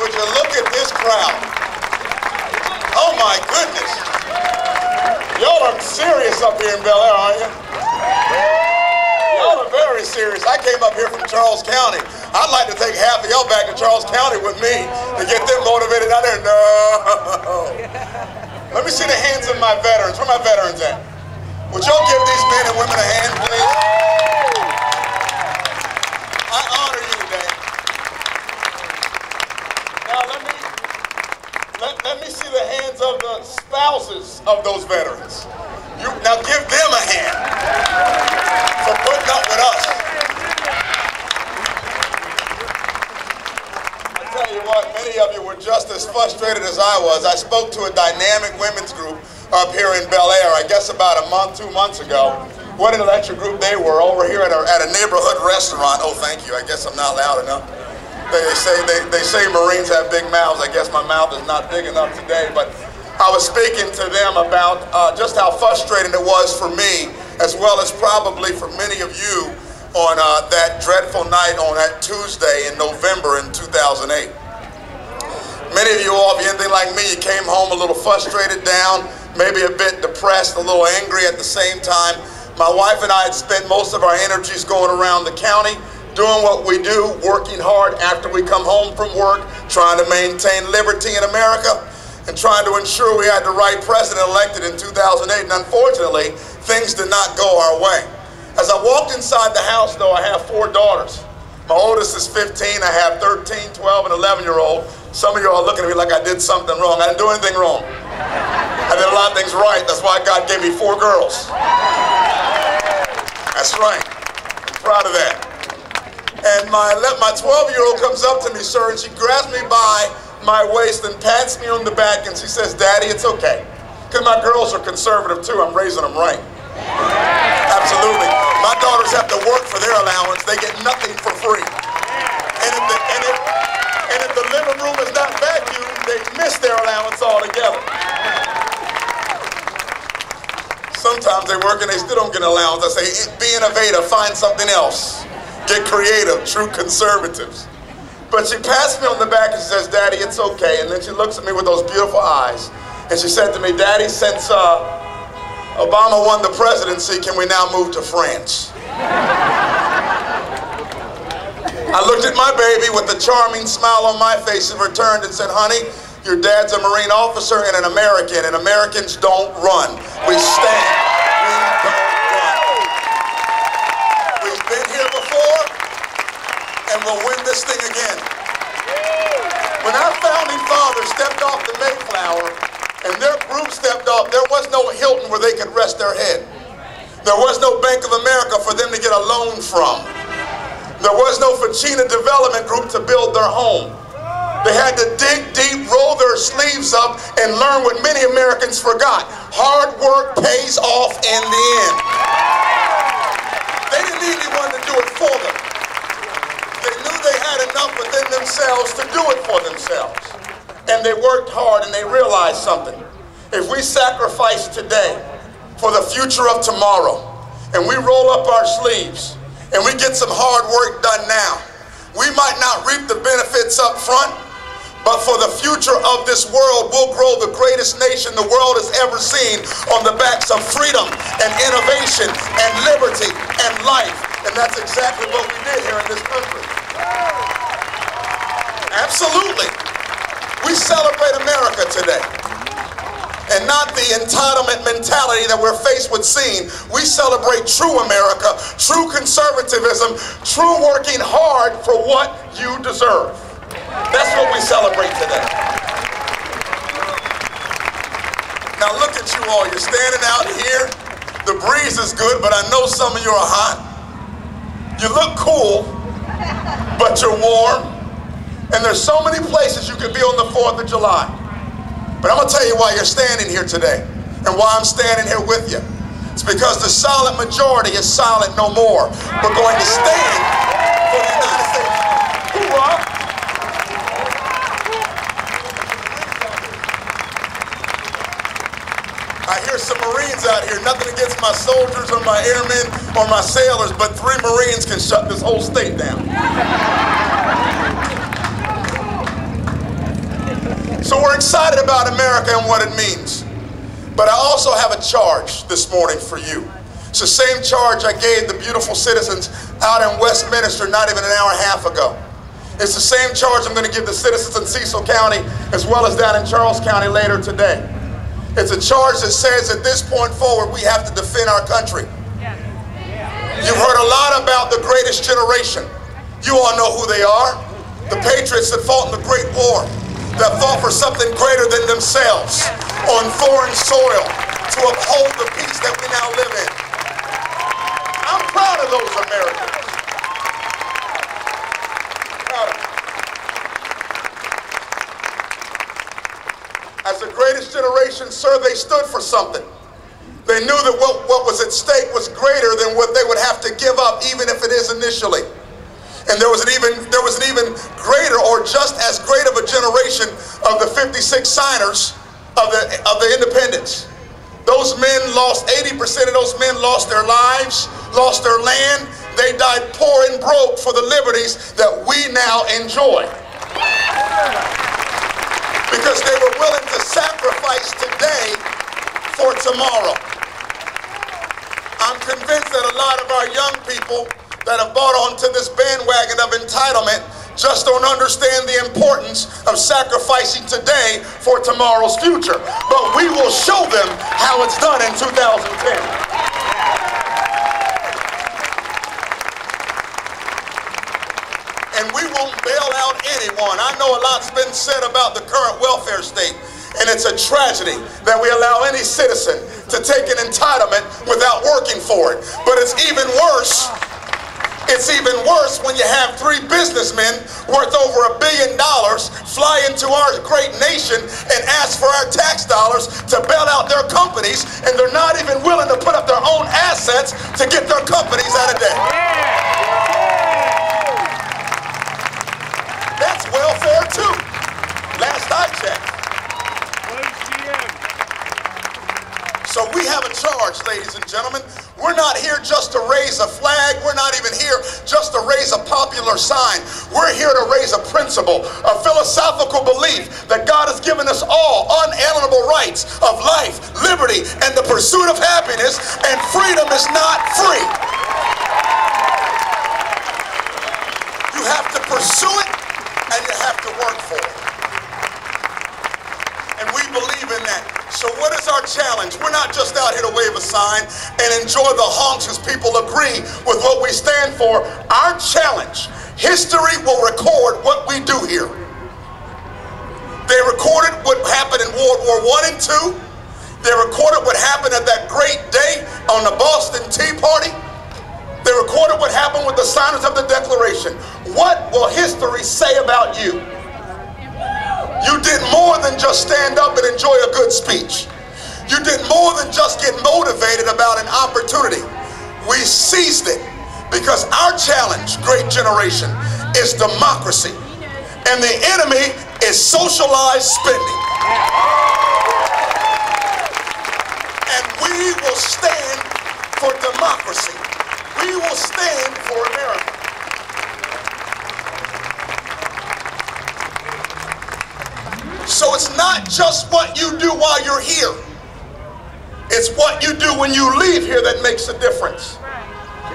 would you look at this crowd? Oh my goodness. Y'all are serious up here in Bel Air, aren't you? Y'all are very serious. I came up here from Charles County. I'd like to take half of y'all back to Charles County with me to get them motivated out there. No. Let me see the hands of my veterans. Where are my veterans at? Would y'all give these men and women a hand, please? I honor you today. Now let me see the hands of the spouses of those veterans. Now give them a hand for putting up with us. I tell you what, many of you were just as frustrated as I was. I spoke to a dynamic women's group up here in Bel Air, I guess about a month, 2 months ago. What an electric group they were over here at a neighborhood restaurant. Oh, thank you. I guess I'm not loud enough. They say Marines have big mouths. I guess my mouth is not big enough today, but I was speaking to them about just how frustrating it was for me, as well as probably for many of you, on that dreadful night on that Tuesday in November in 2008. Many of you all, if you're anything like me, you came home a little frustrated, down, maybe a bit depressed, a little angry at the same time. My wife and I had spent most of our energies going around the county, doing what we do, working hard after we come home from work, trying to maintain liberty in America, and trying to ensure we had the right president elected in 2008. And unfortunately, things did not go our way. As I walked inside the house, though, I have 4 daughters. My oldest is 15. I have 13, 12, and 11-year-old. Some of you are looking at me like I did something wrong. I didn't do anything wrong. I did a lot of things right. That's why God gave me 4 girls. That's right. I'm proud of that. And my 12-year-old comes up to me, sir, and she grabs me by my waist and pats me on the back, and she says, "Daddy, it's okay." Because my girls are conservative too. I'm raising them right. Absolutely. My daughters have to work for their allowance. They get nothing for free. And if the living room is not vacuumed, they miss their allowance altogether. Sometimes they work and they still don't get an allowance. I say, be innovative, find something else. Get creative, true conservatives. But she pats me on the back and she says, "Daddy, it's okay." And then she looks at me with those beautiful eyes. And she said to me, "Daddy, since Obama won the presidency, can we now move to France?" I looked at my baby with a charming smile on my face and returned and said, "Honey, your dad's a Marine officer and an American, and Americans don't run. We stand. We don't run. We've been here before, and we'll win this thing again." When our founding fathers stepped off the Mayflower and their group stepped off, there was no Hilton where they could rest their head. There was no Bank of America for them to get a loan from. There was no Ficina Development Group to build their home. They had to dig deep, roll their sleeves up, and learn what many Americans forgot. Hard work pays off in the end. They didn't need anyone to do it for them. They knew they had enough within themselves to do it for themselves. And they worked hard, and they realized something. If we sacrifice today for the future of tomorrow, and we roll up our sleeves, and we get some hard work done now, we might not reap the benefits up front, but for the future of this world, we'll grow the greatest nation the world has ever seen on the backs of freedom and innovation and liberty and life. And that's exactly what we did here in this country. Absolutely. We celebrate America today. And not the entitlement mentality that we're faced with seeing. We celebrate true America, true conservatism, true working hard for what you deserve. That's what we celebrate today. Now look at you all. You're standing out here. The breeze is good, but I know some of you are hot. You look cool, but you're warm. And there's so many places you could be on the 4th of July. But I'm going to tell you why you're standing here today and why I'm standing here with you. It's because the silent majority is silent no more. We're going to stand for the United States. Hoorah! I hear some Marines out here. Nothing against my soldiers or my airmen or my sailors, but 3 Marines can shut this whole state down. excited about America and what it means. But I also have a charge this morning for you. It's the same charge I gave the beautiful citizens out in Westminster not even an hour and a half ago. It's the same charge I'm going to give the citizens in Cecil County as well as down in Charles County later today. It's a charge that says at this point forward we have to defend our country. You've heard a lot about the greatest generation. You all know who they are. The patriots that fought in the Great War, that fought for something greater than themselves on foreign soil to uphold the peace that we now live in. I'm proud of those Americans. Proud of them. As the greatest generation, sir, they stood for something. They knew that what was at stake was greater than what they would have to give up, even if it is initially. And there was an even greater, or just as great of a generation of the 56 signers of the independence. Those men lost, 80% of those men lost their lives, lost their land. They died poor and broke for the liberties that we now enjoy. Because they were willing to sacrifice today for tomorrow. I'm convinced that a lot of our young people that have bought onto this bandwagon of entitlement just don't understand the importance of sacrificing today for tomorrow's future. But we will show them how it's done in 2010. And we won't bail out anyone. I know a lot's been said about the current welfare state, and it's a tragedy that we allow any citizen to take an entitlement without working for it. But it's even worse. It's even worse when you have three businessmen worth over $1 billion fly into our great nation and ask for our tax dollars to bail out their companies, and they're not even willing to put up their own assets to get their companies out of debt. That's welfare too, last I checked. So we have a charge, ladies and gentlemen. We're not here just to raise a flag. We're not even here just to raise a popular sign. We're here to raise a principle, a philosophical belief that God has given us all unalienable rights of life, liberty, and the pursuit of happiness, and freedom is not free. You have to pursue it, and you have to work for it. And we believe in that. So what is our challenge? We're not just out here to wave a sign and enjoy the honks as people agree with what we stand for. Our challenge, history will record what we do here. They recorded what happened in World War I and II. They recorded what happened at that great day on the Boston Tea Party. They recorded what happened with the signers of the Declaration. What will history say about you? You did more than just stand up and enjoy a good speech. You did more than just get motivated about an opportunity. We seized it because our challenge, great generation, is democracy. And the enemy is socialized spending. And we will stand for democracy. We will stand for America. So it's not just what you do while you're here. It's what you do when you leave here that makes a difference.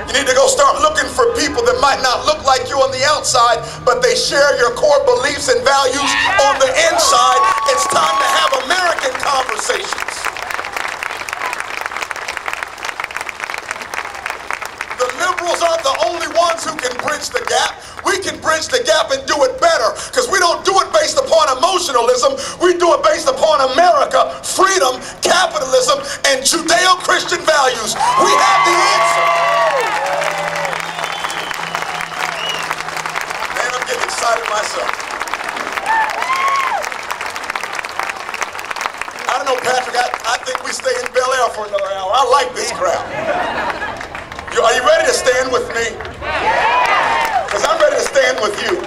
You need to go start looking for people that might not look like you on the outside, but they share your core beliefs and values on the inside. It's time to have American conversations. The liberals aren't the only ones who can bridge the gap. We can bridge the gap and do it better, because we don't do it based upon emotionalism. We do it based upon America, freedom, capitalism, and Judeo-Christian values. We have the answer. Man, I'm getting excited myself. I don't know, Patrick, I think we stay in Bel Air for another hour. I like this crowd. Are you ready to stand with me? Because I'm ready to stand with you.